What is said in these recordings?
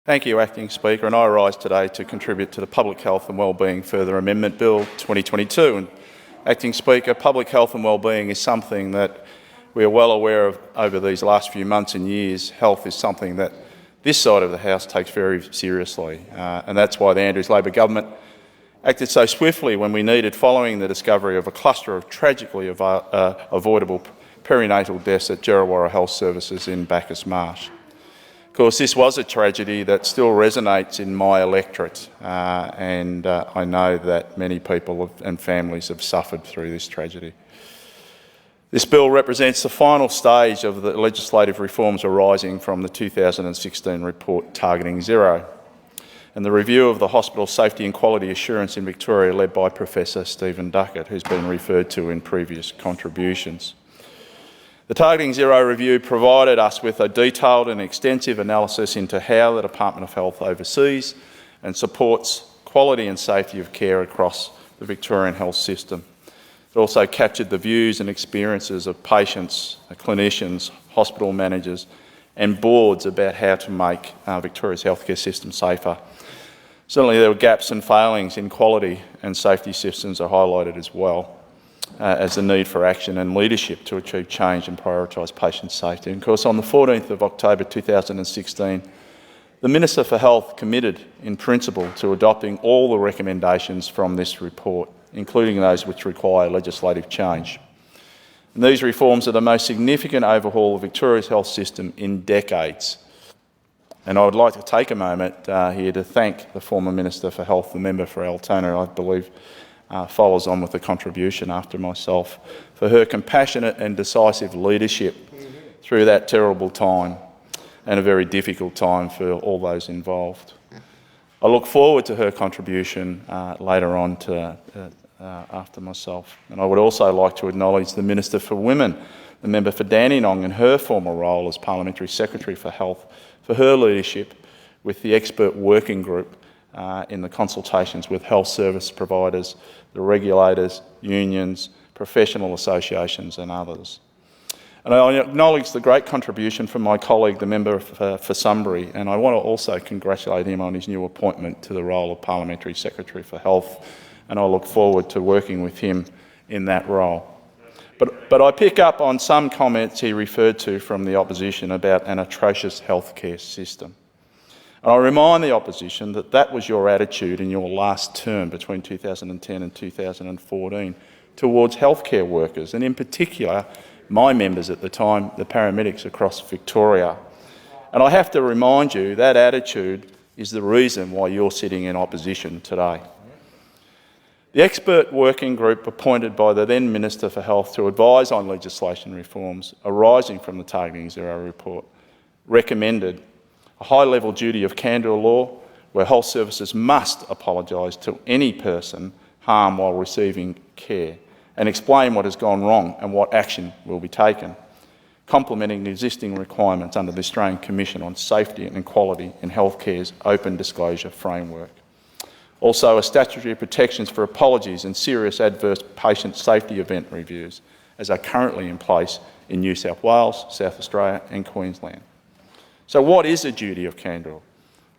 Thank you, Acting Speaker, and I rise today to contribute to the Public Health and Wellbeing Further Amendment Bill 2022. And, Acting Speaker, public health and wellbeing is something that we are well aware of over these last few months and years. Health is something that this side of the House takes very seriously, and that's why the Andrews Labor government acted so swiftly when we needed, following the discovery of a cluster of tragically avoidable perinatal deaths at Djerriwarrh Health Services in Bacchus Marsh. Of course, this was a tragedy that still resonates in my electorate, and I know that many people and families have suffered through this tragedy. This bill represents the final stage of the legislative reforms arising from the 2016 report Targeting Zero and the review of the hospital safety and quality assurance in Victoria, led by Professor Stephen Duckett, who's been referred to in previous contributions. The Targeting Zero review provided us with a detailed and extensive analysis into how the Department of Health oversees and supports quality and safety of care across the Victorian health system. It also captured the views and experiences of patients, clinicians, hospital managers and boards about how to make Victoria's healthcare system safer. Certainly there were gaps and failings in quality and safety systems are highlighted as well, as the need for action and leadership to achieve change and prioritise patient safety. And of course, on the 14th of October 2016, the Minister for Health committed in principle to adopting all the recommendations from this report, including those which require legislative change. And these reforms are the most significant overhaul of Victoria's health system in decades. And I would like to take a moment here to thank the former Minister for Health, the member for Altona, I believe follows on with a contribution after myself, for her compassionate and decisive leadership through that terrible time and a very difficult time for all those involved. I look forward to her contribution later on after myself. And I would also like to acknowledge the Minister for Women, the member for Dandenong, in her former role as Parliamentary Secretary for Health, for her leadership with the expert working group in the consultations with health service providers, the regulators, unions, professional associations and others. And I acknowledge the great contribution from my colleague, the member for Sunbury, and I want to also congratulate him on his new appointment to the role of Parliamentary Secretary for Health, and I look forward to working with him in that role. But I pick up on some comments he referred to from the opposition about an atrocious healthcare system. And I remind the opposition that that was your attitude in your last term between 2010 and 2014 towards healthcare workers, and in particular, my members at the time, the paramedics across Victoria. And I have to remind you that attitude is the reason why you're sitting in opposition today. The expert working group appointed by the then Minister for Health to advise on legislation reforms arising from the Targeting Zero report recommended a high-level duty of candour law where health services must apologise to any person harmed while receiving care and explain what has gone wrong and what action will be taken, complementing the existing requirements under the Australian Commission on Safety and Quality in Healthcare's open disclosure framework. Also, a statutory protections for apologies and serious adverse patient safety event reviews, as are currently in place in New South Wales, South Australia and Queensland. So what is a duty of candour?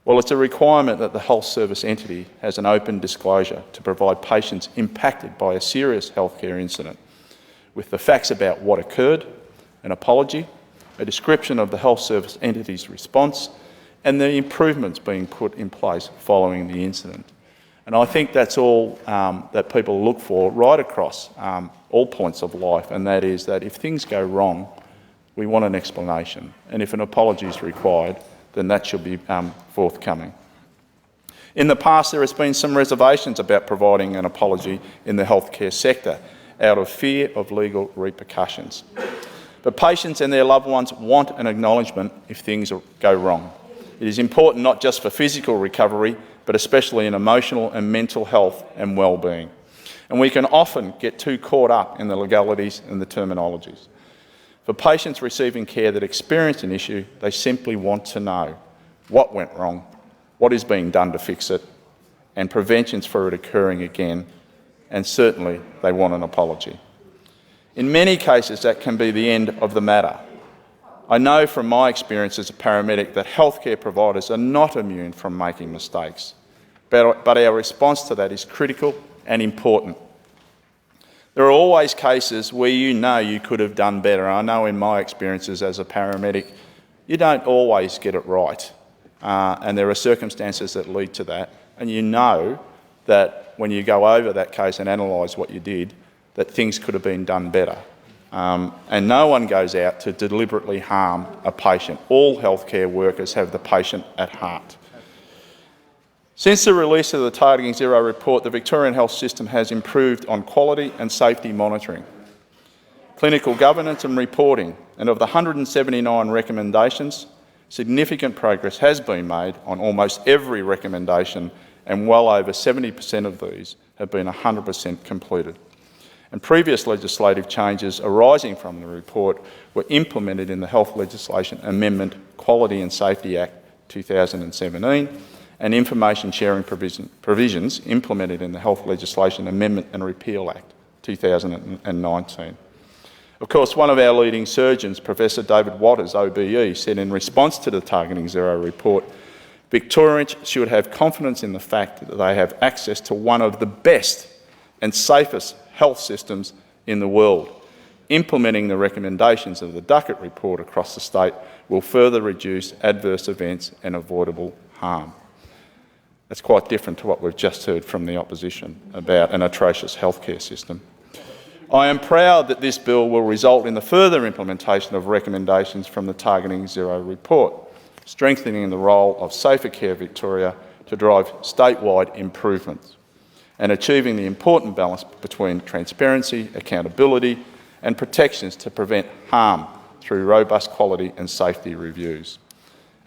Well, it's a requirement that the health service entity has an open disclosure to provide patients impacted by a serious healthcare incident with the facts about what occurred, an apology, a description of the health service entity's response and the improvements being put in place following the incident. And I think that's all that people look for right across all points of life, and that is that if things go wrong, we want an explanation, and if an apology is required, then that should be forthcoming. In the past, there has been some reservations about providing an apology in the healthcare sector out of fear of legal repercussions. But patients and their loved ones want an acknowledgement if things go wrong. It is important not just for physical recovery, but especially in emotional and mental health and well-being. And we can often get too caught up in the legalities and the terminologies. For patients receiving care that experience an issue, they simply want to know what went wrong, what is being done to fix it, and preventions for it occurring again, and certainly they want an apology. In many cases, that can be the end of the matter. I know from my experience as a paramedic that healthcare providers are not immune from making mistakes, but our response to that is critical and important. There are always cases where you know you could have done better. I know in my experiences as a paramedic, you don't always get it right, and there are circumstances that lead to that, and you know that when you go over that case and analyse what you did, that things could have been done better. And no one goes out to deliberately harm a patient. All healthcare workers have the patient at heart. Since the release of the Targeting Zero report, the Victorian health system has improved on quality and safety monitoring, clinical governance and reporting, and of the 179 recommendations, significant progress has been made on almost every recommendation, and well over 70% of these have been 100% completed. And previous legislative changes arising from the report were implemented in the Health Legislation Amendment Quality and Safety Act 2017 and Information Sharing provisions implemented in the Health Legislation Amendment and Repeal Act 2019. Of course, one of our leading surgeons, Professor David Waters, OBE, said in response to the Targeting Zero report, Victorians should have confidence in the fact that they have access to one of the best and safest health systems in the world. Implementing the recommendations of the Duckett report across the state will further reduce adverse events and avoidable harm. That's quite different to what we've just heard from the opposition about an atrocious healthcare system. I am proud that this bill will result in the further implementation of recommendations from the Targeting Zero report, strengthening the role of Safer Care Victoria to drive statewide improvements and achieving the important balance between transparency, accountability and protections to prevent harm through robust quality and safety reviews.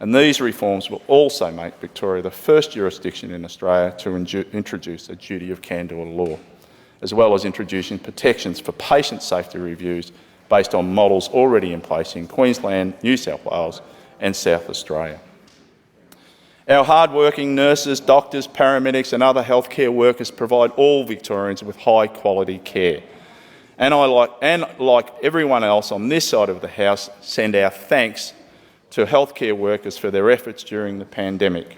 And these reforms will also make Victoria the first jurisdiction in Australia to introduce a duty of candour law, as well as introducing protections for patient safety reviews based on models already in place in Queensland, New South Wales and South Australia. Our hard-working nurses, doctors, paramedics and other healthcare workers provide all Victorians with high-quality care. And like everyone else on this side of the House, send our thanks to healthcare workers for their efforts during the pandemic.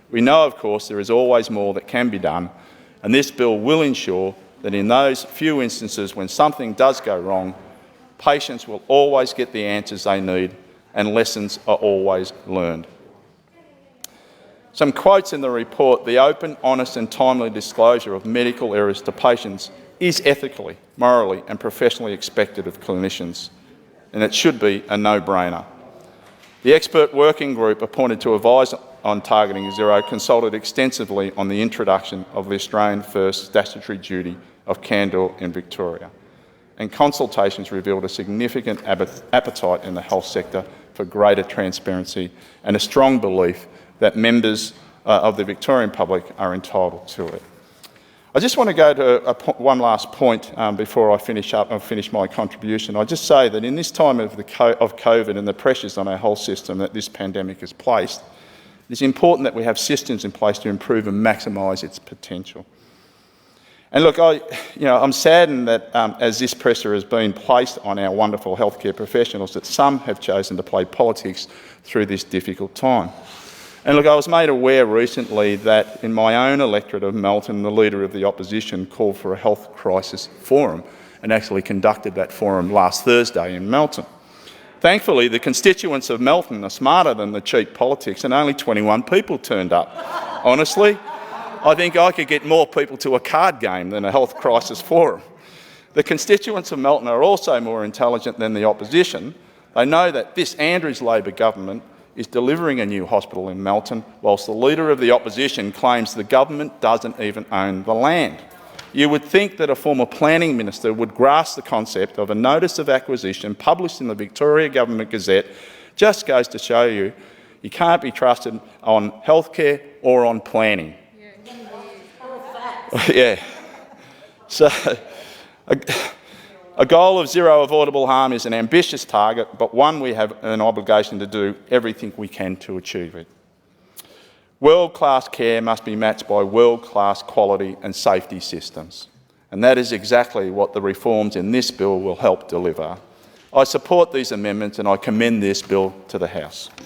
We know, of course, there is always more that can be done, and this bill will ensure that in those few instances when something does go wrong, patients will always get the answers they need and lessons are always learned. Some quotes in the report: the open, honest and timely disclosure of medical errors to patients is ethically, morally and professionally expected of clinicians, and it should be a no-brainer. The expert working group appointed to advise on Targeting Zero consulted extensively on the introduction of the Australian first statutory duty of candour in Victoria, and consultations revealed a significant appetite in the health sector for greater transparency and a strong belief that members of the Victorian public are entitled to it. I just want to go to one last point before I finish my contribution. I'll just say that in this time of COVID and the pressures on our whole system that this pandemic has placed, it's important that we have systems in place to improve and maximise its potential. And look, I'm saddened that as this pressure has been placed on our wonderful healthcare professionals, that some have chosen to play politics through this difficult time. And look, I was made aware recently that in my own electorate of Melton, the Leader of the Opposition called for a health crisis forum and actually conducted that forum last Thursday in Melton. Thankfully, the constituents of Melton are smarter than the cheap politics and only 21 people turned up. Honestly, I think I could get more people to a card game than a health crisis forum. The constituents of Melton are also more intelligent than the opposition. They know that this Andrews Labor government is delivering a new hospital in Melton, whilst the Leader of the Opposition claims the government doesn't even own the land. You would think that a former planning minister would grasp the concept of a notice of acquisition published in the Victoria Government Gazette. Just goes to show you, you can't be trusted on healthcare or on planning. Yeah. So, a goal of zero avoidable harm is an ambitious target, but one we have an obligation to do everything we can to achieve it. World-class care must be matched by world-class quality and safety systems, and that is exactly what the reforms in this bill will help deliver. I support these amendments and I commend this bill to the House.